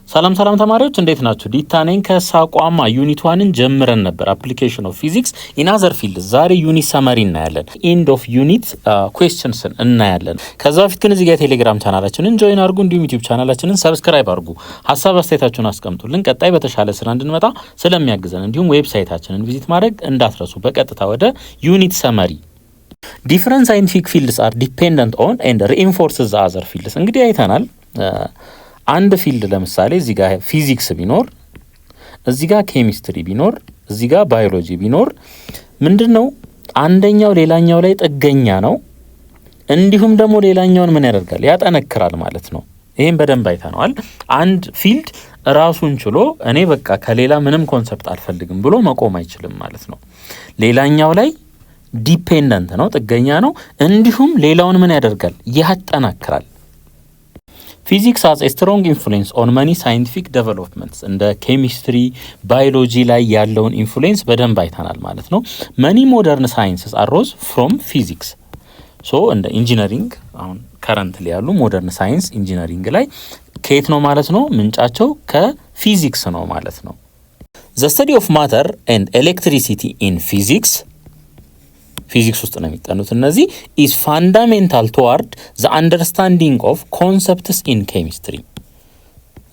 ሰላም ተማሪዎች እንዴት ናችሁ? ዲታኔን ከሳቋማ ዩኒት 1ን ጀምረን ነበር አፕሊኬሽን ኦፍ ፊዚክስ ኢን አዘር ፊልድ። ዛሬ ዩኒት ሰመሪ እናያለን። ኢንድ ኦፍ ዩኒት ኩዌስችንስን እናያለን። ከዛ በፊት ግን እዚህ ጋር ቴሌግራም ቻናላችንን ጆይን አድርጉ፣ እንዲሁም ዩቲዩብ ቻናላችንን ሰብስክራይብ አድርጉ። ሀሳብ አስተያየታችሁን አስቀምጡልን። ቀጣይ በተሻለ ስራ እንድንመጣ ስለሚያግዘን እንዲሁም ዌብሳይታችንን ቪዚት ማድረግ እንዳትረሱ። በቀጥታ ወደ ዩኒት ሰመሪ። ዲፍረንት ሳይንቲፊክ ፊልድስ አር ዲፔንደንት ኦን ኤንድ ሪኢንፎርስስ ዘ አዘር ፊልድስ። እንግዲህ አይተናል አንድ ፊልድ ለምሳሌ እዚህ ጋር ፊዚክስ ቢኖር እዚህ ጋር ኬሚስትሪ ቢኖር እዚህ ጋር ባዮሎጂ ቢኖር ምንድነው አንደኛው ሌላኛው ላይ ጥገኛ ነው፣ እንዲሁም ደግሞ ሌላኛውን ምን ያደርጋል ያጠነክራል ማለት ነው። ይሄን በደንብ አይተናል። አንድ ፊልድ ራሱን ችሎ እኔ በቃ ከሌላ ምንም ኮንሰፕት አልፈልግም ብሎ መቆም አይችልም ማለት ነው። ሌላኛው ላይ ዲፔንደንት ነው፣ ጥገኛ ነው፣ እንዲሁም ሌላውን ምን ያደርጋል ያጠናክራል። ፊዚክስ has a strong influence on many scientific developments እንደ ኬሚስትሪ ባዮሎጂ ላይ ያለውን ኢንፍሉዌንስ በደንብ አይተናል ማለት ነው። many modern sciences arose from physics so እንደ ኢንጂነሪንግ አሁን ከረንትሊ ያሉ ሞደርን ሳይንስ ኢንጂነሪንግ ላይ ከየት ነው ማለት ነው ምንጫቸው ከፊዚክስ ነው ማለት ነው። the study of matter and electricity in physics ፊዚክስ ውስጥ ነው የሚጠኑት እነዚህ is fundamental toward the understanding of concepts in chemistry።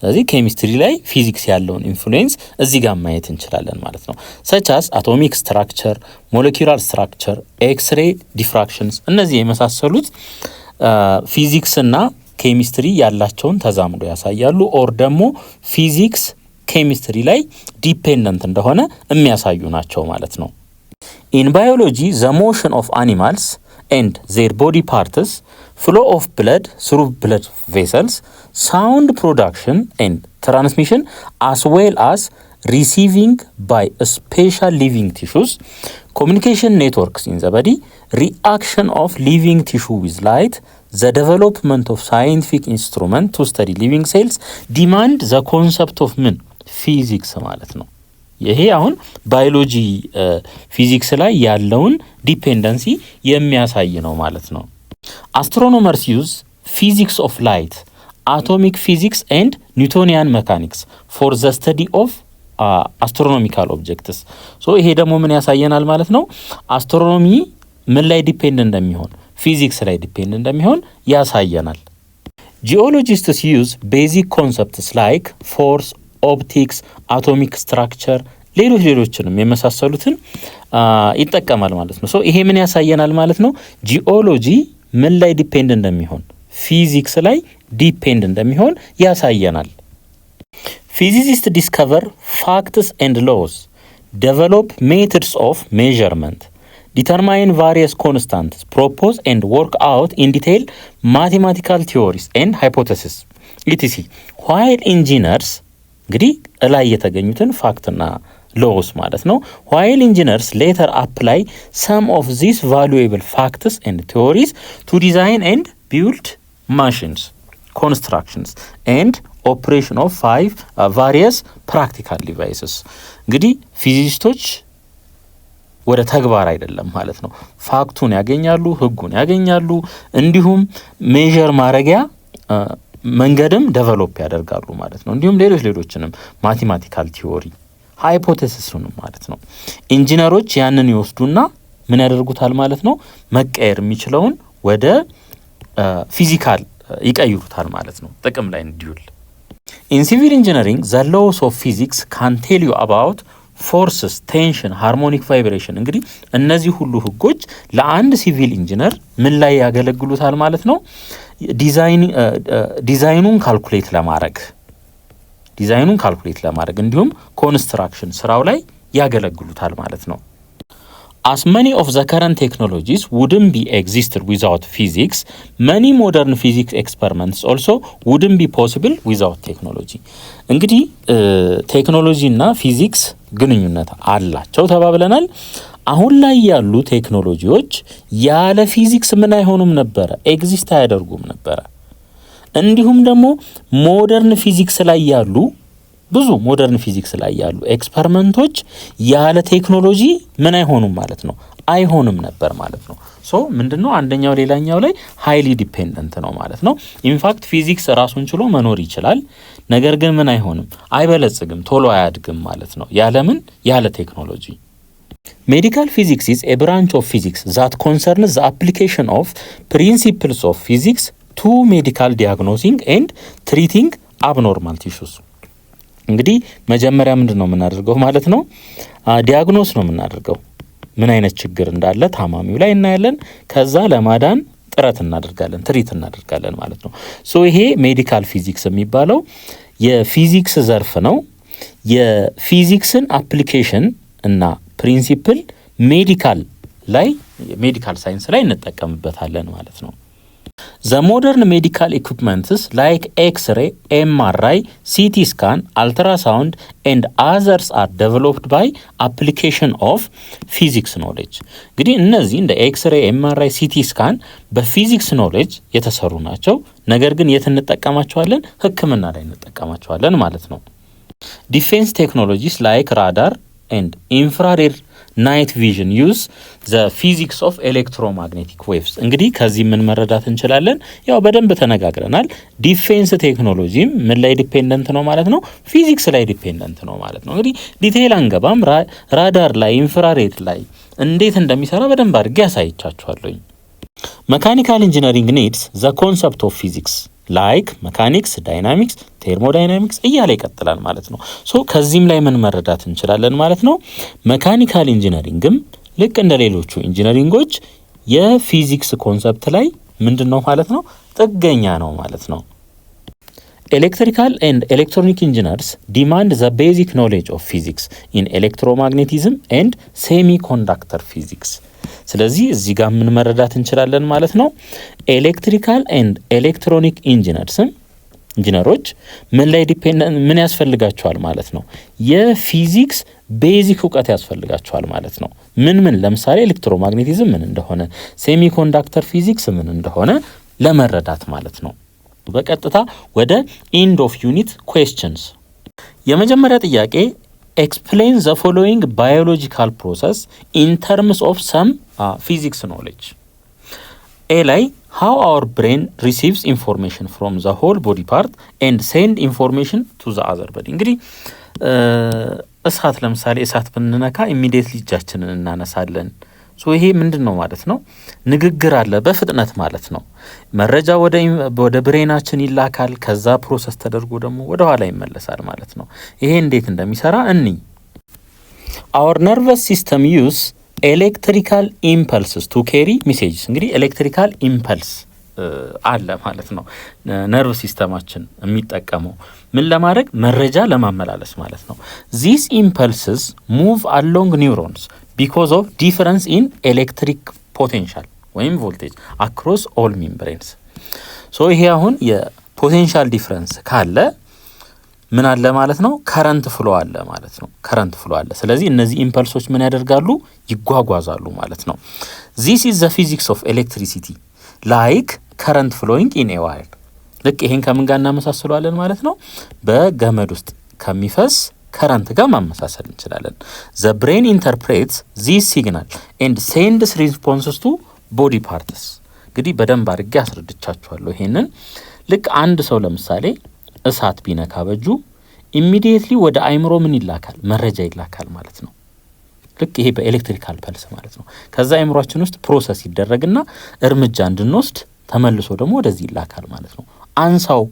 ስለዚህ ኬሚስትሪ ላይ ፊዚክስ ያለውን ኢንፍሉዌንስ እዚህ ጋር ማየት እንችላለን ማለት ነው። such as atomic structure, molecular structure, x-ray diffractions እነዚህ የመሳሰሉት ፊዚክስ እና ኬሚስትሪ ያላቸውን ተዛምዶ ያሳያሉ። ኦር ደግሞ ፊዚክስ ኬሚስትሪ ላይ ዲፔንደንት እንደሆነ የሚያሳዩ ናቸው ማለት ነው። In biology, the motion of animals and their body parts, flow of blood through blood vessels, sound production and transmission, as well as receiving by special living tissues, communication networks in the body, reaction of living tissue with light, the development of scientific instrument to study living cells, demand the concept of physics ማለት ነው። ይሄ አሁን ባዮሎጂ ፊዚክስ ላይ ያለውን ዲፔንደንሲ የሚያሳይ ነው ማለት ነው። አስትሮኖመርስ ዩዝ ፊዚክስ ኦፍ ላይት፣ አቶሚክ ፊዚክስ ኤንድ ኒውቶኒያን ሜካኒክስ ፎር ዘ ስተዲ ኦፍ አስትሮኖሚካል ኦብጀክትስ። ሶ ይሄ ደግሞ ምን ያሳየናል ማለት ነው አስትሮኖሚ ምን ላይ ዲፔንድ እንደሚሆን ፊዚክስ ላይ ዲፔንድ እንደሚሆን ያሳየናል። ጂኦሎጂስትስ ዩዝ ቤዚክ ኮንሰፕትስ ላይክ ፎርስ፣ ኦፕቲክስ፣ አቶሚክ ስትራክቸር ሌሎችንም የመሳሰሉትን ይጠቀማል ማለት ነው። ሶ ይሄ ምን ያሳየናል ማለት ነው ጂኦሎጂ ምን ላይ ዲፔንድ እንደሚሆን ፊዚክስ ላይ ዲፔንድ እንደሚሆን ያሳየናል። ፊዚሲስት ዲስከቨር ፋክትስ ኤንድ ሎስ፣ ዴቨሎፕ ሜተድስ ኦፍ ሜዠርመንት፣ ዲተርማይን ቫሪየስ ኮንስታንትስ፣ ፕሮፖዝ ኤንድ ወርክ አውት ኢን ዲቴይል ማቴማቲካል ቲዎሪስ ኤንድ ሃይፖቴሲስ ኢቲሲ ዋይል ኢንጂነርስ እንግዲህ እላይ የተገኙትን ፋክትና ሎስ ማለት ነው። while engineers later apply some of these valuable facts and theories to design and build machines, constructions and operation of various practical devices። እንግዲህ ፊዚሲስቶች ወደ ተግባር አይደለም ማለት ነው ፋክቱን ያገኛሉ፣ ህጉን ያገኛሉ፣ እንዲሁም ሜዠር ማረጊያ መንገድም ዴቨሎፕ ያደርጋሉ ማለት ነው። እንዲሁም ሌሎችንም ማቴማቲካል ቲዮሪ ሃይፖቴሲስንም ማለት ነው። ኢንጂነሮች ያንን ይወስዱና ምን ያደርጉታል ማለት ነው መቀየር የሚችለውን ወደ ፊዚካል ይቀይሩታል ማለት ነው ጥቅም ላይ እንዲውል። ኢን ሲቪል ኢንጂነሪንግ ዘ ሎስ ኦፍ ፊዚክስ ካን ቴል ዩ አባውት ፎርስስ፣ ቴንሽን፣ ሃርሞኒክ ቫይብሬሽን። እንግዲህ እነዚህ ሁሉ ህጎች ለአንድ ሲቪል ኢንጂነር ምን ላይ ያገለግሉታል ማለት ነው ዲዛይኑን ካልኩሌት ለማድረግ እንዲሁም ኮንስትራክሽን ስራው ላይ ያገለግሉታል ማለት ነው። as many of the current technologies wouldn't be existed without physics, many modern physics experiments also wouldn't be possible without technology። እንግዲህ ቴክኖሎጂ እና ፊዚክስ ግንኙነት አላቸው ተባብለናል። አሁን ላይ ያሉ ቴክኖሎጂዎች ያለ ፊዚክስ ምን አይሆኑም ነበረ ኤግዚስት አያደርጉም ነበረ። እንዲሁም ደግሞ ሞደርን ፊዚክስ ላይ ያሉ ብዙ ሞደርን ፊዚክስ ላይ ያሉ ኤክስፐሪመንቶች ያለ ቴክኖሎጂ ምን አይሆኑም ማለት ነው አይሆንም ነበር ማለት ነው። ሶ ምንድነው አንደኛው ሌላኛው ላይ ሃይሊ ዲፔንደንት ነው ማለት ነው። ኢንፋክት ፊዚክስ ራሱን ችሎ መኖር ይችላል፣ ነገር ግን ምን አይሆንም፣ አይበለጽግም፣ ቶሎ አያድግም ማለት ነው። ያለምን ያለ ቴክኖሎጂ። ሜዲካል ፊዚክስ ኢዝ ኤ ብራንች ኦፍ ፊዚክስ ዛት ኮንሰርንስ ዘ አፕሊኬሽን ኦፍ ፕሪንሲፕልስ ኦፍ ፊዚክስ ቱ ሜዲካል ዲያግኖሲንግ ኤንድ ትሪቲንግ አብኖርማል ቲሹስ። እንግዲህ መጀመሪያ ምንድን ነው የምናደርገው ማለት ነው? ዲያግኖስ ነው የምናደርገው። ምን አይነት ችግር እንዳለ ታማሚው ላይ እናያለን። ከዛ ለማዳን ጥረት እናደርጋለን፣ ትሪት እናደርጋለን ማለት ነው። ሶ ይሄ ሜዲካል ፊዚክስ የሚባለው የፊዚክስ ዘርፍ ነው። የፊዚክስን አፕሊኬሽን እና ፕሪንሲፕል ሜዲካል ሳይንስ ላይ እንጠቀምበታለን ማለት ነው። The modern medical equipments like X-ray, MRI, CT scan, ultrasound and others are developed by application of physics knowledge. እንግዲህ እነዚህ እንደ ኤክስሬይ፣ ኤምአርአይ፣ ሲቲ ስካን በፊዚክስ ኖሌጅ የተሰሩ ናቸው። ነገር ግን የት እንጠቀማቸዋለን? ሕክምና ላይ እንጠቀማቸዋለን ማለት ነው። ዲፌንስ ቴክኖሎጂስ ላይክ ራዳር and infrared night vision use the physics of electromagnetic waves። እንግዲህ ከዚህ ምን መረዳት እንችላለን? ያው በደንብ ተነጋግረናል። ዲፌንስ ቴክኖሎጂም ምን ላይ ዲፔንደንት ነው ማለት ነው? ፊዚክስ ላይ ዲፔንደንት ነው ማለት ነው። እንግዲህ ዲቴይል አንገባም። ራዳር ላይ ኢንፍራሬድ ላይ እንዴት እንደሚሰራ በደንብ አድርጌ ያሳይቻችኋለሁ። መካኒካል ኢንጂነሪንግ ኒድስ ዘ ኮንሰፕት ኦፍ ፊዚክስ ላይክ መካኒክስ፣ ዳይናሚክስ፣ ቴርሞዳይናሚክስ እያለ ይቀጥላል ማለት ነው። ሶ ከዚህም ላይ ምን መረዳት እንችላለን ማለት ነው? መካኒካል ኢንጂነሪንግም ልክ እንደ ሌሎቹ ኢንጂነሪንጎች የፊዚክስ ኮንሰፕት ላይ ምንድን ነው ማለት ነው? ጥገኛ ነው ማለት ነው። ኤሌክትሪካል ኤንድ ኤሌክትሮኒክ ኢንጂነርስ ዲማንድ ዘ ቤዚክ ኖሌጅ ኦፍ ፊዚክስ ኢን ኤሌክትሮማግኔቲዝም ኤንድ ሴሚ ኮንዳክተር ፊዚክስ። ስለዚህ እዚህ ጋር ምን መረዳት እንችላለን ማለት ነው? ኤሌክትሪካል ኤንድ ኤሌክትሮኒክ ኢንጂነሮች ምን ላይ ዲፔንደንት ምን ያስፈልጋቸዋል ማለት ነው? የፊዚክስ ቤዚክ እውቀት ያስፈልጋቸዋል ማለት ነው። ምን ለምሳሌ ኤሌክትሮማግኔቲዝም ምን እንደሆነ፣ ሴሚ ኮንዳክተር ፊዚክስ ምን እንደሆነ ለመረዳት ማለት ነው። በቀጥታ ወደ ኢንድ ኦፍ ዩኒት ኩዌስችንስ። የመጀመሪያ ጥያቄ explain the following biological process in terms of some physics knowledge. A ላይ how our brain receives information from the whole body part and send information to the other body። እንግዲህ እሳት ለምሳሌ እሳት ብንነካ ኢሚዲየትሊ እጃችንን እናነሳለን። ሶ ይሄ ምንድን ነው ማለት ነው? ንግግር አለ በፍጥነት ማለት ነው። መረጃ ወደ ብሬናችን ይላካል። ከዛ ፕሮሰስ ተደርጎ ደግሞ ወደ ኋላ ይመለሳል ማለት ነው። ይሄ እንዴት እንደሚሰራ እኒ our nervous system use electrical impulses to carry messages። እንግዲህ ኤሌክትሪካል ኢምፐልስ አለ ማለት ነው። ነርቭ ሲስተማችን የሚጠቀመው ምን ለማድረግ? መረጃ ለማመላለስ ማለት ነው። these impulses move along neurons because of difference in electric potential ወይም ቮልቴጅ across all membranes። ሶ ይሄ አሁን የፖቴንሻል ዲፍረንስ ካለ ምን አለ ማለት ነው? ከረንት ፍሎ አለ ማለት ነው። ከረንት ፍሎ አለ። ስለዚህ እነዚህ ኢምፐልሶች ምን ያደርጋሉ? ይጓጓዛሉ ማለት ነው። this is the physics of electricity like current flowing in a wire። ልክ ይሄን ከምን ጋር እናመሳስለዋለን ማለት ነው? በገመድ ውስጥ ከሚፈስ ከረንት ጋር ማመሳሰል እንችላለን። the brain interprets this signal and sends responses to body parts። እንግዲህ በደንብ አድርጌ አስረድቻችኋለሁ ይሄንን። ልክ አንድ ሰው ለምሳሌ እሳት ቢነካ በጁ ኢሚዲየትሊ ወደ አይምሮ ምን ይላካል? መረጃ ይላካል ማለት ነው። ልክ ይሄ በኤሌክትሪካል ፐልስ ማለት ነው። ከዛ አይምሮአችን ውስጥ ፕሮሰስ ይደረግና እርምጃ እንድንወስድ ተመልሶ ደግሞ ወደዚህ ይላካል ማለት ነው። አንሳው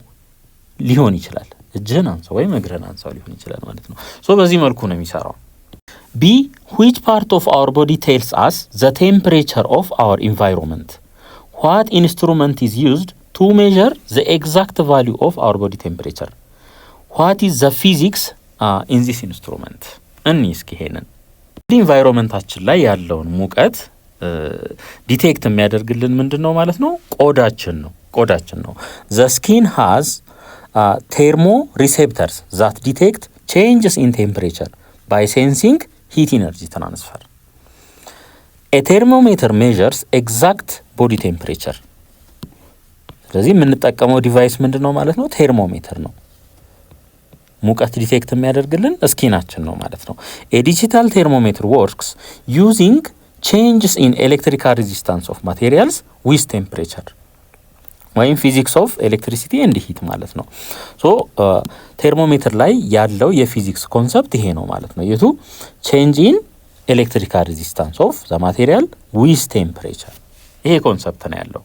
ሊሆን ይችላል፣ እጅህን አንሳው ወይም እግርህን አንሳው ሊሆን ይችላል ማለት ነው። ሶ በዚህ መልኩ ነው የሚሰራው። ቢ which part of our body tells us the temperature of our environment? What instrument is used to measure the exact value of our body temperature? What is the physics in this instrument? እስኪ ይሄንን ኢንቫይሮንመንታችን ላይ ያለውን ሙቀት ዲቴክት የሚያደርግልን ምንድን ነው ማለት ነው? ቆዳችን ነው። the skin has thermoreceptors that detect changes in temperature by sensing heat energy transfer. A thermometer measures exact body temperature። ስለዚህ የምንጠቀመው ዲቫይስ ምንድን ነው ማለት ነው? ቴርሞሜትር ነው። ሙቀት ዲቴክት የሚያደርግልን ስኪናችን ነው ማለት ነው። A digital thermometer works using changes in electrical resistance of materials with temperature ወይም ፊዚክስ ኦፍ ኤሌክትሪሲቲ ኤንድ ሂት ማለት ነው። ሶ ቴርሞሜትር ላይ ያለው የፊዚክስ ኮንሰፕት ይሄ ነው ማለት ነው። የቱ ቼንጅ ኢን ኤሌክትሪካል ሬዚስታንስ ኦፍ ዘ ማቴሪያል ዊዝ ቴምፕሬቸር ይሄ ኮንሰፕት ነው ያለው።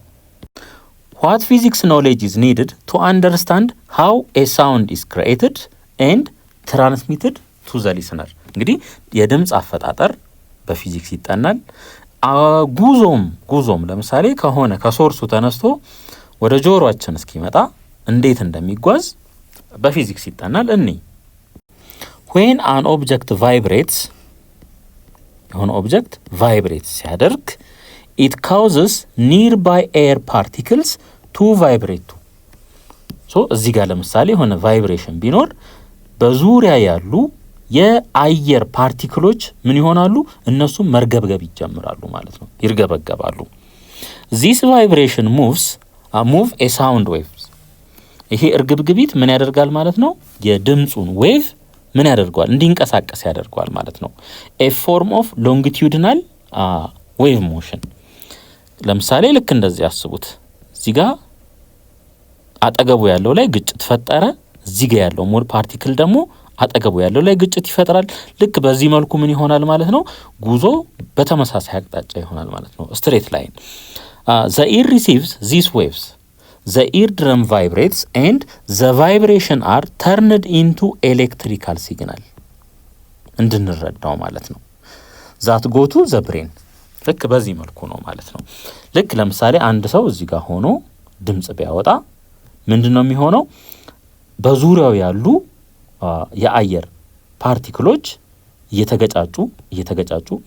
ዋት ፊዚክስ ኖሌጅ ኢዝ ኒድድ ቱ አንደርስታንድ ሃው ኤ ሳውንድ ኢዝ ክሪኤትድ ኤንድ ትራንስሚትድ ቱ ዘ ሊስነር። እንግዲህ የድምፅ አፈጣጠር በፊዚክስ ይጠናል። ጉዞም ለምሳሌ ከሆነ ከሶርሱ ተነስቶ ወደ ጆሮአችን እስኪመጣ እንዴት እንደሚጓዝ በፊዚክስ ይጠናል። when an object vibrates የሆነ ኦብጀክት ቫይብሬት ሲያደርግ it causes nearby air particles to vibrate so እዚህ ጋር ለምሳሌ የሆነ ቫይብሬሽን ቢኖር በዙሪያ ያሉ የአየር ፓርቲክሎች ምን ይሆናሉ? እነሱ መርገብገብ ይጀምራሉ ማለት ነው፣ ይርገበገባሉ። this vibration move a sound waves ይሄ እርግብግቢት ምን ያደርጋል ማለት ነው? የድምጹን ዌቭ ምን ያደርጋል? እንዲንቀሳቀስ ያደርጋል ማለት ነው። a form of longitudinal wave motion ለምሳሌ ልክ እንደዚህ ያስቡት። እዚህ ጋር አጠገቡ ያለው ላይ ግጭት ፈጠረ፣ እዚህ ጋር ያለው ሞል ፓርቲክል ደግሞ አጠገቡ ያለው ላይ ግጭት ይፈጥራል። ልክ በዚህ መልኩ ምን ይሆናል ማለት ነው? ጉዞ በተመሳሳይ አቅጣጫ ይሆናል ማለት ነው፣ ስትሬት ላይን። the ear receives these waves, the eardrum vibrates and the vibration are turned into electrical signal እንድንረዳው ማለት ነው። that go to the brain ልክ በዚህ መልኩ ነው ማለት ነው። ልክ ለምሳሌ አንድ ሰው እዚህ ጋር ሆኖ ድምጽ ቢያወጣ ምንድነው የሚሆነው? በዙሪያው ያሉ የአየር ፓርቲክሎች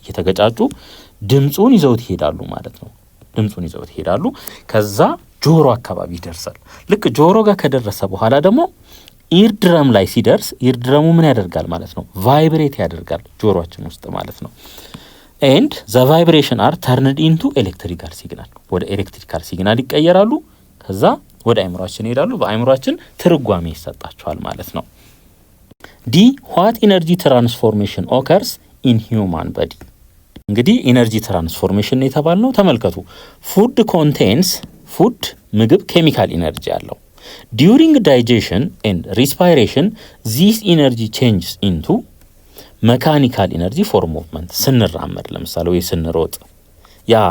እየተገጫጩ ድምጹን ይዘውት ይሄዳሉ ማለት ነው። ድምጹን ይዘውት ይሄዳሉ። ከዛ ጆሮ አካባቢ ይደርሳል። ልክ ጆሮ ጋር ከደረሰ በኋላ ደግሞ ኢርድረም ላይ ሲደርስ ኢርድረሙ ምን ያደርጋል ማለት ነው? ቫይብሬት ያደርጋል ጆሮአችን ውስጥ ማለት ነው። and the vibration are turned into electrical signal ወደ ኤሌክትሪካል ሲግናል ይቀየራሉ። ከዛ ወደ አእምሮአችን ይሄዳሉ። በአእምሮአችን ትርጓሜ ይሰጣቸዋል ማለት ነው። ዲ what energy transformation occurs in human body እንግዲህ ኢነርጂ ትራንስፎርሜሽን የተባልነው ተመልከቱ። ፉድ ኮንቴንስ ፉድ ምግብ ኬሚካል ኢነርጂ አለው። ዱሪንግ ዳይጀሽን ኤንድ ሪስፓይሬሽን ዚስ ኢነርጂ ቼንጅስ ኢንቱ መካኒካል ኢነርጂ ፎር ሙቭመንት ስንራመድ ለምሳሌ ወይ ስንሮጥ ያ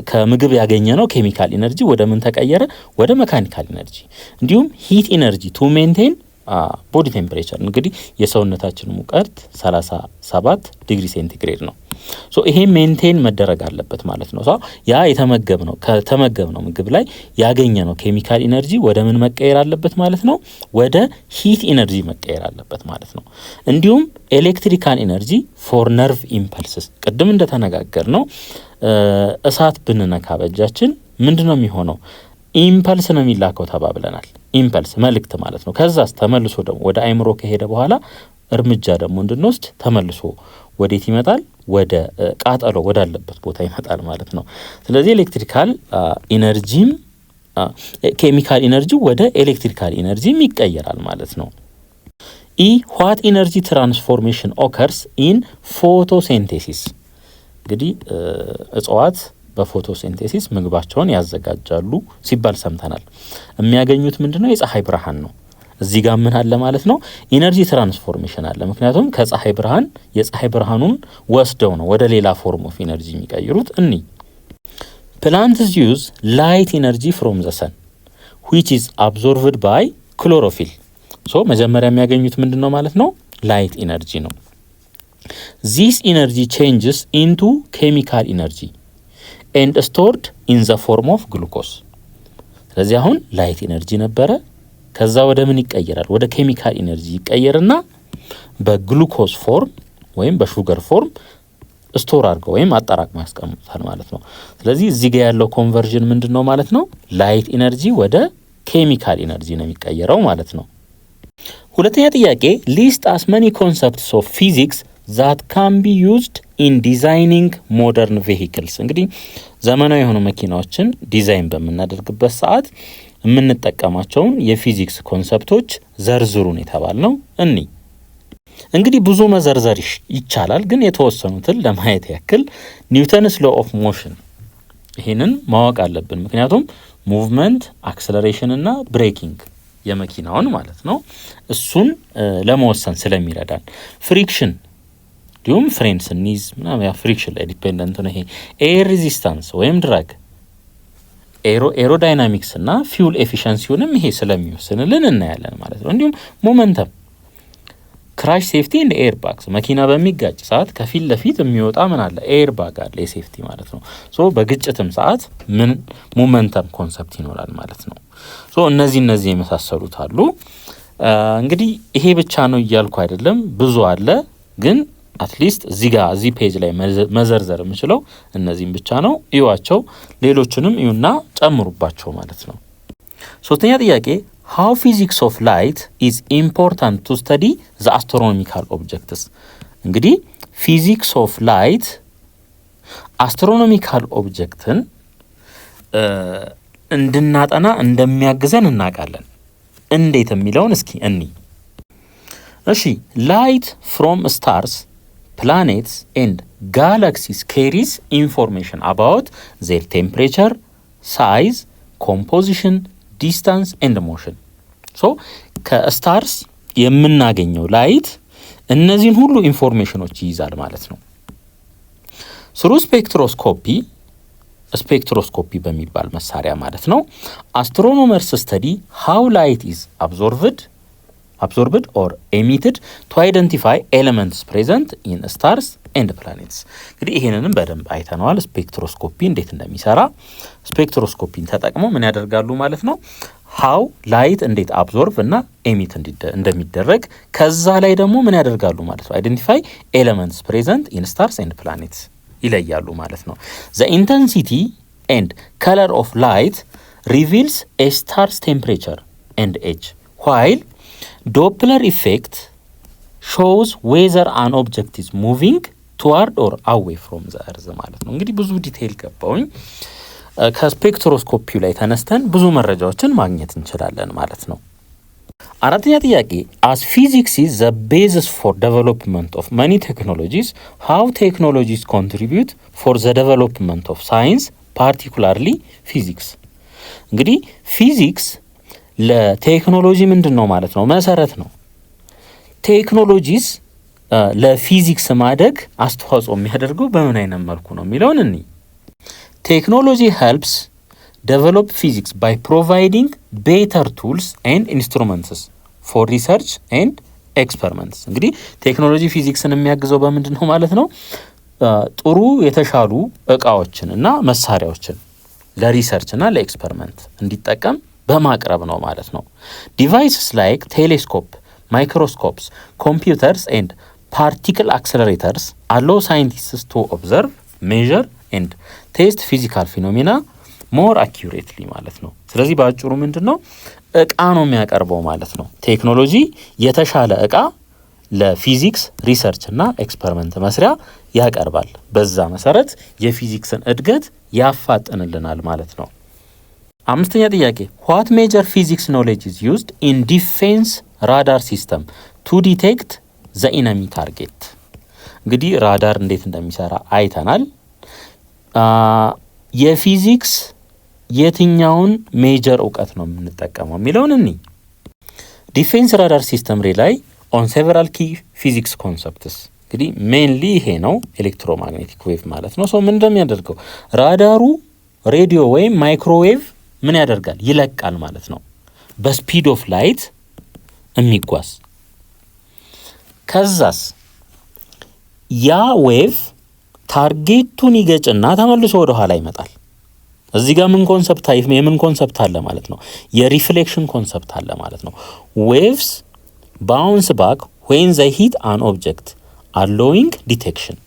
ከምግብ ያገኘነው ኬሚካል ኢነርጂ ወደ ምን ተቀየረ? ወደ መካኒካል ኢነርጂ። እንዲሁም ሂት ኢነርጂ ቱ ሜንቴን ቦዲ ቴምፕሬቸር እንግዲህ የሰውነታችን ሙቀት 37 ዲግሪ ሴንቲግሬድ ነው። ሶ ይሄ ሜንቴን መደረግ አለበት ማለት ነው። ሶ ያ ከተመገብነው ምግብ ላይ ያገኘነው ኬሚካል ኢነርጂ ወደ ምን መቀየር አለበት ማለት ነው? ወደ ሂት ኢነርጂ መቀየር አለበት ማለት ነው። እንዲሁም ኤሌክትሪካል ኢነርጂ ፎር ነርቭ ኢምፐልስስ ቅድም እንደተነጋገርነው እሳት ብንነካ በእጃችን ምንድነው የሚሆነው? ኢምፐልስ ነው የሚላከው ተባብለናል። ኢምፐልስ መልእክት ማለት ነው። ከዛስ ተመልሶ ደግሞ ወደ አእምሮ ከሄደ በኋላ እርምጃ ደግሞ እንድንወስድ ተመልሶ ወዴት ይመጣል? ወደ ቃጠሎ ወዳለበት ቦታ ይመጣል ማለት ነው። ስለዚህ ኤሌክትሪካል ኢነርጂም ኬሚካል ኢነርጂ ወደ ኤሌክትሪካል ኢነርጂም ይቀየራል ማለት ነው። what energy transformation occurs in photosynthesis እንግዲህ እጽዋት በፎቶሲንቴሲስ ምግባቸውን ያዘጋጃሉ ሲባል ሰምተናል። የሚያገኙት ምንድነው? የፀሐይ ብርሃን ነው። እዚህ ጋር ምን አለ ማለት ነው? ኢነርጂ ትራንስፎርሜሽን አለ። ምክንያቱም ከፀሐይ ብርሃን የፀሐይ ብርሃኑን ወስደው ነው ወደ ሌላ ፎርም ኦፍ ኢነርጂ የሚቀይሩት። plants use light energy from the sun which is absorbed by chlorophyll so መጀመሪያ የሚያገኙት ምንድነው ማለት ነው? ላይት ኢነርጂ ነው። this energy changes into chemical energy and stored in the form of glucose ስለዚህ አሁን ላይት ኢነርጂ ነበረ፣ ከዛ ወደ ምን ይቀየራል? ወደ ኬሚካል ኢነርጂ ይቀየርና በግሉኮስ ፎርም ወይም በሹገር ፎርም ስቶር አድርገው ወይም አጠራቅሞ ያስቀምጣል ማለት ነው። ስለዚህ እዚህ ጋር ያለው ኮንቨርዥን ምንድነው ማለት ነው? ላይት ኢነርጂ ወደ ኬሚካል ኢነርጂ ነው የሚቀየረው ማለት ነው። ሁለተኛ ጥያቄ ሊስት as many concepts of physics that can be used in designing modern vehicles እንግዲህ ዘመናዊ የሆኑ መኪናዎችን ዲዛይን በመናደርግበት ሰዓት የምንጠቀማቸውን የፊዚክስ ኮንሰፕቶች ዘርዝሩን የተባልነው እንግዲህ ብዙ መዘርዘር ይቻላል፣ ግን የተወሰኑትን ለማየት ያክል ኒውተንስ ሎ ኦፍ ሞሽን ይሄንን ማወቅ አለብን። ምክንያቱም ሙቭመንት፣ አክሰለሬሽን እና ብሬኪንግ የመኪናውን ማለት ነው እሱን ለመወሰን ስለሚረዳን ፍሪክሽን እንዲሁም ፍሬን ስንይዝ ምናምን ያ ፍሪክሽን ላይ ዲፔንደንት ነው። ይሄ ኤር ሬዚስታንስ ወይም ድራግ፣ ኤሮዳይናሚክስ እና ፊውል ኤፊሸንሲውንም ይሄ ስለሚወስንልን እናያለን ማለት ነው። እንዲሁም ሞመንተም፣ ክራሽ ሴፍቲ እንደ ኤር ባግስ፣ መኪና በሚጋጭ ሰዓት ከፊት ለፊት የሚወጣ ምን አለ ኤር ባግ አለ የሴፍቲ ማለት ነው። ሶ በግጭትም ሰዓት ምን ሞመንተም ኮንሰፕት ይኖራል ማለት ነው። ሶ እነዚህ የመሳሰሉት አሉ። እንግዲህ ይሄ ብቻ ነው እያልኩ አይደለም፣ ብዙ አለ። ግን አትሊስት እዚህ ፔጅ ላይ መዘርዘር የምችለው እነዚህም ብቻ ነው። እዩዋቸው፣ ሌሎችንም እዩና ጨምሩባቸው ማለት ነው። ሶስተኛ ጥያቄ how physics of light is important to study the astronomical objects። እንግዲህ ፊዚክስ ኦፍ ላይት አስትሮኖሚካል ኦብጀክትን እንድናጠና እንደሚያግዘን እናውቃለን። እንዴት የሚለውን እስኪ እኒ እሺ ላይት ፍሮም ስታርስ planets and galaxies carries information about their temperature, size, composition, distance and motion. so ከስታርስ የምናገኘው ላይት እነዚህን ሁሉ ኢንፎርሜሽኖች ይይዛል ማለት ነው። ስሩ ስፔክትሮስኮፒ በሚባል መሳሪያ ማለት ነው አስትሮኖመርስ ስተዲ how light is absorbed or emitted to identify elements present in stars and planets። እንግዲህ ይሄንንም በደንብ አይተነዋል ስፔክትሮስኮፒ እንዴት እንደሚሰራ። ስፔክትሮስኮፒን ተጠቅመው ምን ያደርጋሉ ማለት ነው how light እንዴት አብዞርቭ እና ኤሚት እንደሚደረግ፣ ከዛ ላይ ደግሞ ምን ያደርጋሉ ማለት ነው identify elements present in stars and planets ይለያሉ ማለት ነው። the intensity and color of light reveals a star's temperature and age, while Doppler effect shows whether an object is moving toward or away from the earth ማለት ነው። እንግዲህ ብዙ ዲቴይል ገባውኝ። ከስፔክትሮስኮፒው ላይ ተነስተን ብዙ መረጃዎችን ማግኘት እንችላለን ማለት ነው። አራተኛ ጥያቄ as physics is the basis for development of many technologies, how technologies contribute for the development of science, particularly physics። እንግዲህ ፊዚክስ ለቴክኖሎጂ ምንድን ነው ማለት ነው መሰረት ነው። ቴክኖሎጂስ ለፊዚክስ ማደግ አስተዋጽኦ የሚያደርገው በምን አይነት መልኩ ነው የሚለውን እኒ ቴክኖሎጂ helps develop physics by providing better tools and instruments for research and experiments። እንግዲህ ቴክኖሎጂ ፊዚክስን የሚያግዘው በምንድን ነው ማለት ነው ጥሩ የተሻሉ እቃዎችን እና መሳሪያዎችን ለሪሰርች እና ለኤክስፐሪመንት እንዲጠቀም በማቅረብ ነው ማለት ነው። ዲቫይስስ ላይክ ቴሌስኮፕ፣ ማይክሮስኮፕስ፣ ኮምፒውተርስ ኤንድ ፓርቲክል አክሰለሬተርስ allow scientists to observe, measure and test physical phenomena more accurately ማለት ነው። ስለዚህ በአጭሩ ምንድነው እቃ ነው የሚያቀርበው ማለት ነው። ቴክኖሎጂ የተሻለ እቃ ለፊዚክስ ሪሰርች እና ኤክስፐሪመንት መስሪያ ያቀርባል። በዛ መሰረት የፊዚክስን እድገት ያፋጥንልናል ማለት ነው። አምስተኛ ጥያቄ what major physics knowledge is used in defense radar system to detect the enemy target። እንግዲህ ራዳር እንዴት እንደሚሰራ አይተናል። የፊዚክስ የትኛውን ሜጀር እውቀት ነው የምንጠቀመው የሚለውን እኒ ዲፌንስ ራዳር ሲስተም ሪላይ on several key physics concepts። እንግዲህ ሜንሊ ይሄ ነው ኤሌክትሮማግኔቲክ ዌቭ ማለት ነው። ምን እንደሚያደርገው ራዳሩ ሬዲዮ ወይም ማይክሮዌቭ ምን ያደርጋል ይለቃል ማለት ነው በስፒድ ኦፍ ላይት የሚጓዝ። ከዛስ ያ ዌቭ ታርጌቱን ይገጭና ተመልሶ ወደ ኋላ ይመጣል። እዚህ ጋር ምን ኮንሰፕት አለ ማለት ነው የሪፍሌክሽን ኮንሰፕት አለ ማለት ነው። ዌቭስ ባውንስ ባክ when they hit an object allowing detection።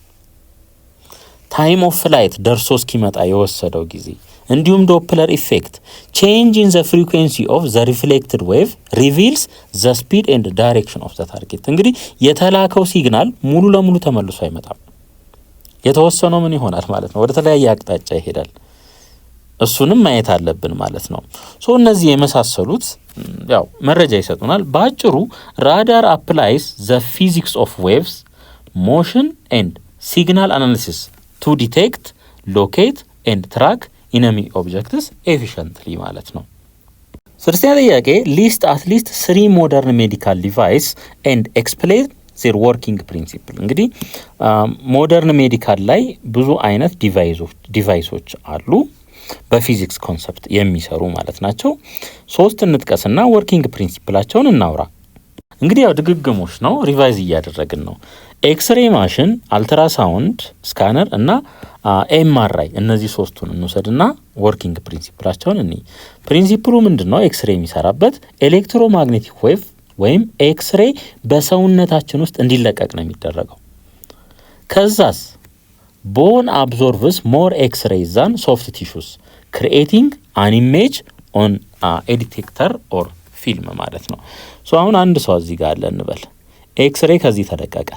ታይም ኦፍ ፍላይት ደርሶ እስኪመጣ የወሰደው ጊዜ፣ እንዲሁም ዶፕለር ኢፌክት change in the frequency of the reflected wave reveals the speed and direction of the target። እንግዲህ የተላከው ሲግናል ሙሉ ለሙሉ ተመልሶ አይመጣም። የተወሰነው ምን ይሆናል ማለት ነው ወደ ተለያየ አቅጣጫ ይሄዳል። እሱንም ማየት አለብን ማለት ነው። ሶ እነዚህ የመሳሰሉት ያው መረጃ ይሰጡናል። በአጭሩ ራዳር አፕላይስ ዘ ፊዚክስ ኦፍ ዌቭስ ሞሽን ኤንድ ሲግናል አናሊሲስ ቱ ዲቴክት ሎኬት ኤንድ ትራክ ኢነሚ ኦብጀክትስ ኤፊሽንትሊ ማለት ነው። ስድስተኛ ጥያቄ ሊስት አትሊስት 3 ሞደርን ሜዲካል ዲቫይስ ኤንድ ኤክስፕሌን ዜር ወርኪንግ ፕሪንሲፕል። እንግዲህ ሞደርን ሜዲካል ላይ ብዙ አይነት ዲቫይሶች አሉ በፊዚክስ ኮንሰፕት የሚሰሩ ማለት ናቸው። 3 እንጥቀስና ወርኪንግ ፕሪንሲፕላቸውን እናውራ። እንግዲህ ያው ድግግሞች ነው፣ ሪቫይዝ እያደረግን ነው። ኤክስሬ ማሽን፣ አልትራሳውንድ ስካነር እና ኤምአርአይ እነዚህ 3ቱን እንውሰድና ወርኪንግ ፕሪንሲፕላቸውን እኒ ፕሪንሲፕሉ ምንድን ነው? ኤክስሬ የሚሰራበት ኤሌክትሮማግኔቲክ ዌቭ ወይም ኤክስሬ በሰውነታችን ውስጥ እንዲለቀቅ ነው የሚደረገው። ከዛስ ቦን አብዞርቭስ ሞር ኤክስሬይ ዛን ሶፍት ቲሹስ ክሪኤቲንግ አን ኢሜጅ ኦን ኤዲቴክተር ኦር ፊልም ማለት ነው። ሶ አሁን አንድ ሰው እዚህ ጋር አለ እንበል፣ ኤክስሬ ከዚህ ተለቀቀ።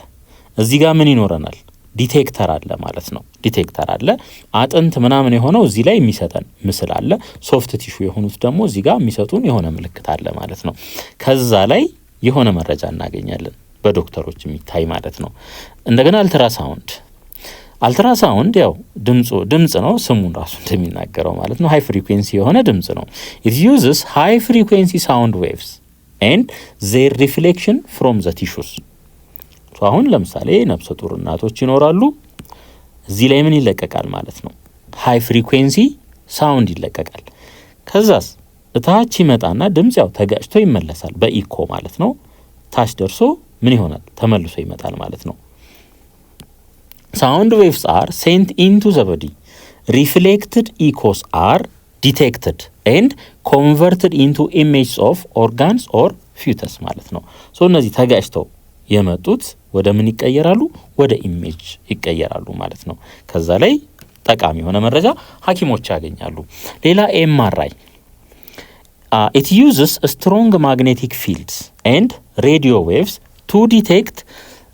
እዚህ ጋር ምን ይኖረናል? ዲቴክተር አለ ማለት ነው። ዲቴክተር አለ፣ አጥንት ምናምን የሆነው እዚህ ላይ የሚሰጠን ምስል አለ። ሶፍት ቲሹ የሆኑት ደግሞ እዚህ ጋር የሚሰጡን የሆነ ምልክት አለ ማለት ነው። ከዛ ላይ የሆነ መረጃ እናገኛለን፣ በዶክተሮች የሚታይ ማለት ነው። እንደገና አልትራሳውንድ ያው ድምጽ ነው፣ ስሙን ራሱ እንደሚናገረው ማለት ነው። ሃይ ፍሪኩዌንሲ የሆነ ድምጽ ነው። ኢት ዩዝስ ሃይ ፍሪኩዌንሲ ሳውንድ ዌቭስ ኤንድ ዜር ሪፍሌክሽን ፍሮም ዘ ቲሹስ። አሁን ለምሳሌ ነፍሰ ጡር እናቶች ይኖራሉ። እዚህ ላይ ምን ይለቀቃል ማለት ነው? ሃይ ፍሪኩዌንሲ ሳውንድ ይለቀቃል። ከዛስ እታች ይመጣና ድምጽ ያው ተጋጭቶ ይመለሳል በኢኮ ማለት ነው። ታች ደርሶ ምን ይሆናል? ተመልሶ ይመጣል ማለት ነው። ሳውንድ ዌቭስ አር ሴንት ኢንቱ ዘ ቦዲ ሪፍሌክትድ ኢኮስ አር ዲቴክትድ ኤንድ ኮንቨርትድ ኢንቱ ኢሜጅስ ኦፍ ኦርጋንስ ኦር ፊውተስ ማለት ነው። ሶ እነዚህ ተጋጭተው የመጡት ወደ ምን ይቀየራሉ? ወደ ኢሜጅ ይቀየራሉ ማለት ነው። ከዛ ላይ ጠቃሚ የሆነ መረጃ ሐኪሞች ያገኛሉ። ሌላ ኤምአርአይ it uses strong magnetic fields and radio waves to detect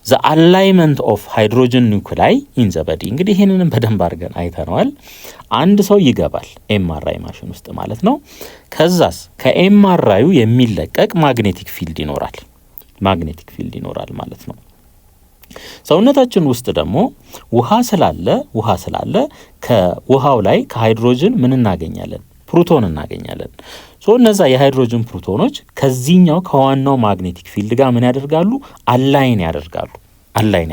the alignment of hydrogen nuclei in the body። እንግዲህ ይሄንንም በደንብ አድርገን አይተነዋል። አንድ ሰው ይገባል ኤምአርአይ ማሽን ውስጥ ማለት ነው። ከዛስ ከኤምአርአዩ የሚለቀቅ ማግኔቲክ ፊልድ ይኖራል ማለት ነው። ሰውነታችን ውስጥ ደግሞ ውሃ ስላለ ከውሃው ላይ ከሃይድሮጅን ምን እናገኛለን? ፕሮቶን እናገኛለን። ሶ እነዛ የሃይድሮጅን ፕሮቶኖች ከዚህኛው ከዋናው ማግኔቲክ ፊልድ ጋር ምን ያደርጋሉ? አላይን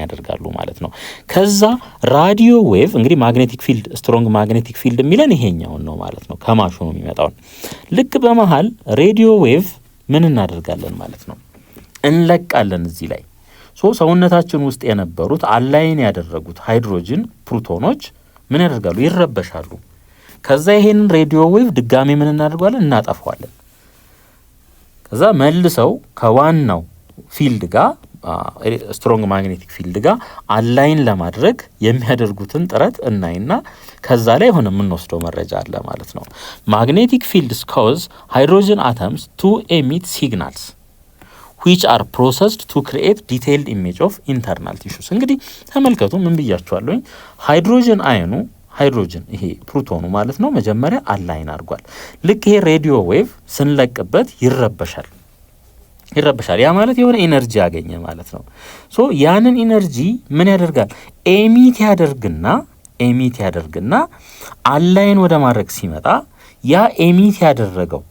ያደርጋሉ ማለት ነው። ከዛ ራዲዮ ዌቭ እንግዲህ ማግኔቲክ ፊልድ ስትሮንግ ማግኔቲክ ፊልድ የሚለን ይሄኛውን ነው ማለት ነው፣ ከማሽኑ የሚመጣውን። ልክ በመሃል ሬዲዮ ዌቭ ምን እናደርጋለን ማለት ነው? እንለቃለን እዚህ ላይ። ሶ ሰውነታችን ውስጥ የነበሩት አላይን ያደረጉት ሃይድሮጅን ፕሮቶኖች ምን ያደርጋሉ? ይረበሻሉ። ከዛ ይሄንን ሬዲዮ ዌቭ ድጋሚ ምን እናደርጋለን? እናጠፋዋለን። ከዛ መልሰው ከዋናው ፊልድ ጋር ስትሮንግ ማግኔቲክ ፊልድ ጋር አላይን ለማድረግ የሚያደርጉትን ጥረት እናይና ከዛ ላይ ሆነ የምንወስደው መረጃ አለ ማለት ነው። ማግኔቲክ ፊልድስ ኮዝ ሃይድሮጅን አተምስ ቱ ኤሚት ሲግናልስ which are processed to create detailed image of internal tissues። እንግዲህ ተመልከቱ፣ ምን ብያችኋለሁ? ሃይድሮጅን ይሄ ፕሮቶኑ ማለት ነው መጀመሪያ አላይን አድርጓል። ልክ ይሄ ሬዲዮ ዌቭ ስንለቅበት ይረበሻል። ያ ማለት የሆነ ኢነርጂ ያገኘ ማለት ነው። ሶ ያንን ኢነርጂ ምን ያደርጋል? ኤሚት ያደርግና አላይን ወደ ማድረግ ሲመጣ ያ ኤሚት ያደረገው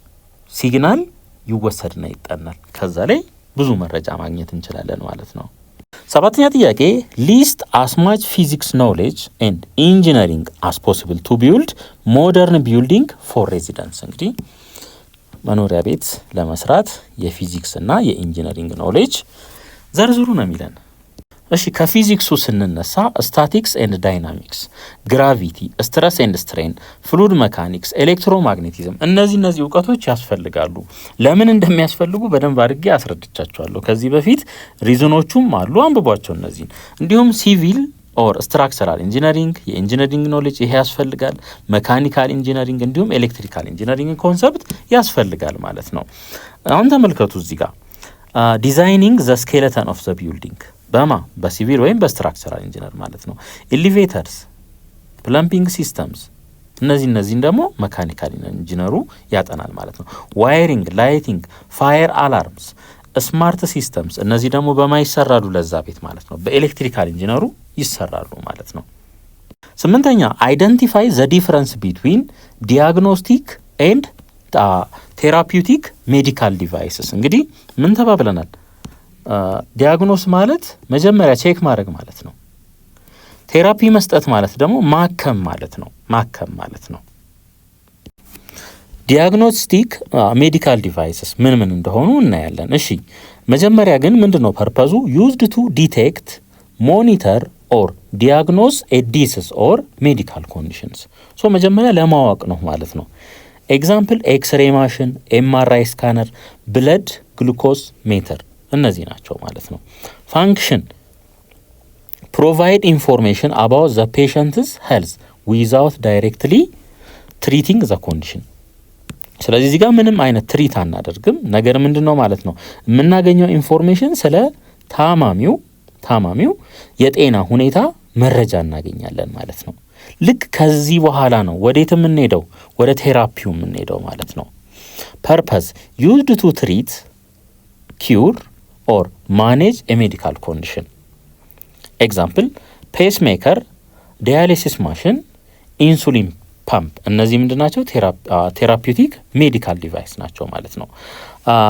ሲግናል ይወሰድና ይጠናል። ከዛ ላይ ብዙ መረጃ ማግኘት እንችላለን ማለት ነው። ሰባተኛ ጥያቄ ሊስት as much physics knowledge and engineering as possible to build modern building for residents። እንግዲህ መኖሪያ ቤት ለመስራት የፊዚክስ እና የኢንጂነሪንግ ኖሌጅ ዘርዝሩ ነው የሚለን። እሺ ከፊዚክሱ ስንነሳ ስታቲክስ ኤንድ ዳይናሚክስ፣ ግራቪቲ፣ ስትረስ ኤንድ ስትሬን፣ ፍሉድ መካኒክስ፣ ኤሌክትሮማግኔቲዝም እነዚህ እውቀቶች ያስፈልጋሉ። ለምን እንደሚያስፈልጉ በደንብ አድርጌ አስረድቻቸዋለሁ ከዚህ በፊት። ሪዝኖቹም አሉ፣ አንብቧቸው እነዚህን። እንዲሁም ሲቪል ኦር ስትራክቸራል ኢንጂነሪንግ የኢንጂነሪንግ ኖሌጅ ይሄ ያስፈልጋል። መካኒካል ኢንጂነሪንግ እንዲሁም ኤሌክትሪካል ኢንጂነሪንግ ኮንሰፕት ያስፈልጋል ማለት ነው። አሁን ተመልከቱ እዚህ ጋር ዲዛይኒንግ ዘ ስኬለተን ኦፍ ዘ ቢልዲንግ በሲቪል ወይም በስትራክቸራል ኢንጂነር ማለት ነው። ኤሊቬተርስ፣ ፕለምቢንግ ሲስተምስ፣ እነዚህን ደግሞ መካኒካል ኢንጂነሩ ያጠናል ማለት ነው። ዋይሪንግ፣ ላይቲንግ፣ ፋየር አላርምስ፣ ስማርት ሲስተምስ እነዚህ ደግሞ በማይሰራሉ ለዛ ቤት ማለት ነው በኤሌክትሪካል ኢንጂነሩ ይሰራሉ ማለት ነው። 8ኛ አይደንቲፋይ ዘ ዲፈረንስ ቢትዊን ዲያግኖስቲክ ኤንድ ቴራፒውቲክ ሜዲካል ዲቫይስስ። እንግዲህ ምን ተባብለናል? ዲያግኖስ ማለት መጀመሪያ ቼክ ማድረግ ማለት ነው። ቴራፒ መስጠት ማለት ደግሞ ማከም ማለት ነው። ዲያግኖስቲክ ሜዲካል ዲቫይስስ ምን እንደሆኑ እናያለን። እሺ መጀመሪያ ግን ምንድነው ፐርፐዙ? ዩዝድ ቱ ዲቴክት ሞኒተር ኦር ዲያግኖስ ኤ ዲሲዝ ኦር ሜዲካል ኮንዲሽንስ። ሶ መጀመሪያ ለማወቅ ነው ማለት ነው። ኤግዛምፕል ኤክስሬ ማሽን፣ ኤምአርአይ ስካነር፣ ብለድ ግሉኮዝ ሜተር እነዚህ ናቸው ማለት ነው። ፋንክሽን ፕሮቫይድ ኢንፎርሜሽን አባውት ዘ ፔሸንትስ ሄልዝ ዊዛውት ዳይሬክትሊ ትሪቲንግ ዘ ኮንዲሽን። ስለዚህ እዚህ ጋር ምንም አይነት ትሪት አናደርግም። ነገር ምንድን ነው ማለት ነው የምናገኘው ኢንፎርሜሽን ስለ ታማሚው የጤና ሁኔታ መረጃ እናገኛለን ማለት ነው። ልክ ከዚህ በኋላ ነው ወዴት የምንሄደው? ወደ ቴራፒው የምንሄደው ማለት ነው። ፐርፐዝ ዩዝድ ቱ ትሪት ኪውር ኦር ማኔጅ ኤ ሜዲካል ኮንዲሽን። ኤግዛምፕል ፔስ ሜከር፣ ዲያሊሲስ ማሽን፣ ኢንሱሊን ፓምፕ እነዚህ ምንድን ናቸው? ቴራፒውቲክ ሜዲካል ዲቫይስ ናቸው ማለት ነው።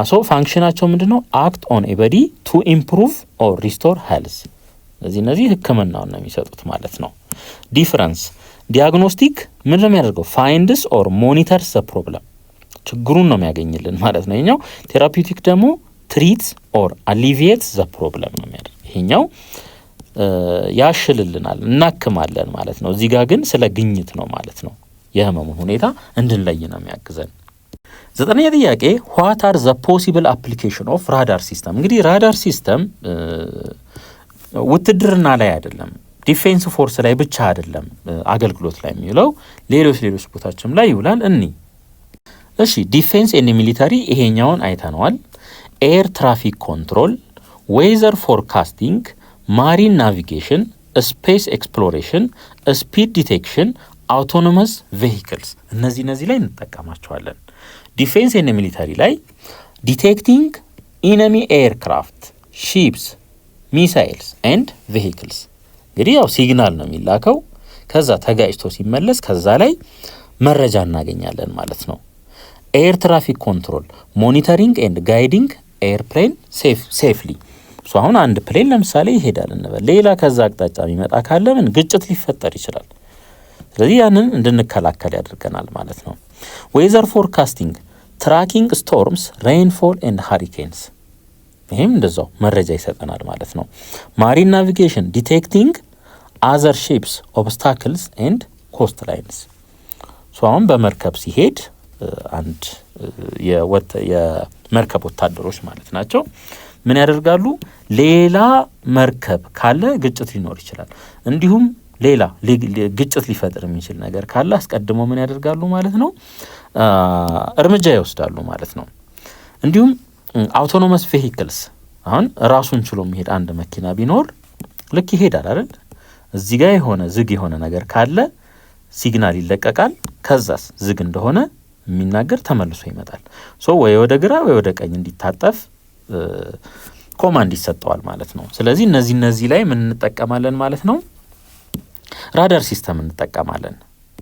ሶ ፋንክሽናቸው ምንድን ነው? አክት ኦን ኤ ቦዲ ቱ ኢምፕሩቭ ኦር ሪስቶር ሄልዝ። እነዚህ ህክምናውን ነው የሚሰጡት ማለት ነው። ዲፍረንስ ዲያግኖስቲክ ምንድን ነው የሚያደርገው? ፋይንድስ ኦር ሞኒተርስ ዘ ፕሮብለም፣ ችግሩን ነው የሚያገኝልን ማለት ነው። ይሄኛው ቴራፒውቲክ ደግሞ ትሪት ኦር አሊቪየት ዘ ፕሮብለም ነው የሚያደርግ። ይሄኛው ያሽልልናል፣ እናክማለን ማለት ነው። እዚህ ጋር ግን ስለ ግኝት ነው ማለት ነው። የህመሙን ሁኔታ እንድንለይ ነው የሚያግዘን። 9ኛ ጥያቄ ዋት አር ዘ ፖሲብል አፕሊኬሽን ኦፍ ራዳር ሲስተም። እንግዲህ ራዳር ሲስተም ውትድርና ላይ አይደለም፣ ዲፌንስ ፎርስ ላይ ብቻ አይደለም አገልግሎት ላይ የሚውለው፣ ሌሎች ቦታችም ላይ ይውላል። እሺ ዲፌንስ ኤንድ ሚሊታሪ ይሄኛውን አይተነዋል። ኤር ትራፊክ ኮንትሮል፣ ዌዘር ፎርካስቲንግ፣ ማሪን ናቪጌሽን፣ ስፔስ ኤክስፕሎሬሽን፣ ስፒድ ዲቴክሽን፣ አውቶኖመስ ቬሂክልስ እነዚህ ላይ እንጠቀማቸዋለን። ዲፌንስ ኤንድ ሚሊታሪ ላይ ዲቴክቲንግ ኢነሚ ኤርክራፍት፣ ሺፕስ፣ ሚሳይልስ ኤንድ ቬሂክልስ። እንግዲህ ያው ሲግናል ነው የሚላከው፣ ከዛ ተጋጭቶ ሲመለስ ከዛ ላይ መረጃ እናገኛለን ማለት ነው። ኤር ትራፊክ ኮንትሮል ሞኒተሪንግ ኤንድ ጋይዲንግ ኤርፕሌን ሴፍሊ። አሁን አንድ ፕሌን ለምሳሌ ይሄዳል እንበል፣ ሌላ ከዛ አቅጣጫ የሚመጣ ካለ ግጭት ሊፈጠር ይችላል። ስለዚህ ያንን እንድንከላከል ያደርገናል ማለት ነው። ዌዘር ፎርካስቲንግ ትራኪንግ ስቶርምስ፣ ሬይንፎል ኤንድ ሃሪኬንስ ይህም እንደዛው መረጃ ይሰጠናል ማለት ነው። ማሪን ናቪጌሽን ዲቴክቲንግ አዘር ሺፕስ ኦብስታክልስ ኤንድ ኮስት ላይንስ። አሁን በመርከብ ሲሄድ አንድ የመርከብ ወታደሮች ማለት ናቸው ምን ያደርጋሉ? ሌላ መርከብ ካለ ግጭት ሊኖር ይችላል፣ እንዲሁም ሌላ ግጭት ሊፈጥር የሚችል ነገር ካለ አስቀድሞ ምን ያደርጋሉ ማለት ነው? እርምጃ ይወስዳሉ ማለት ነው። እንዲሁም አውቶኖመስ ቬሂክልስ አሁን ራሱን ችሎ የሚሄድ አንድ መኪና ቢኖር ልክ ይሄዳል አይደል? እዚህ ጋር የሆነ ዝግ የሆነ ነገር ካለ ሲግናል ይለቀቃል። ከዛስ ዝግ እንደሆነ የሚናገር ተመልሶ ይመጣል። ወይ ወደ ግራ ወይ ወደ ቀኝ እንዲታጠፍ ኮማንድ ይሰጠዋል ማለት ነው። ስለዚህ እነዚህ ላይ ምን እንጠቀማለን ማለት ነው? ራዳር ሲስተም እንጠቀማለን።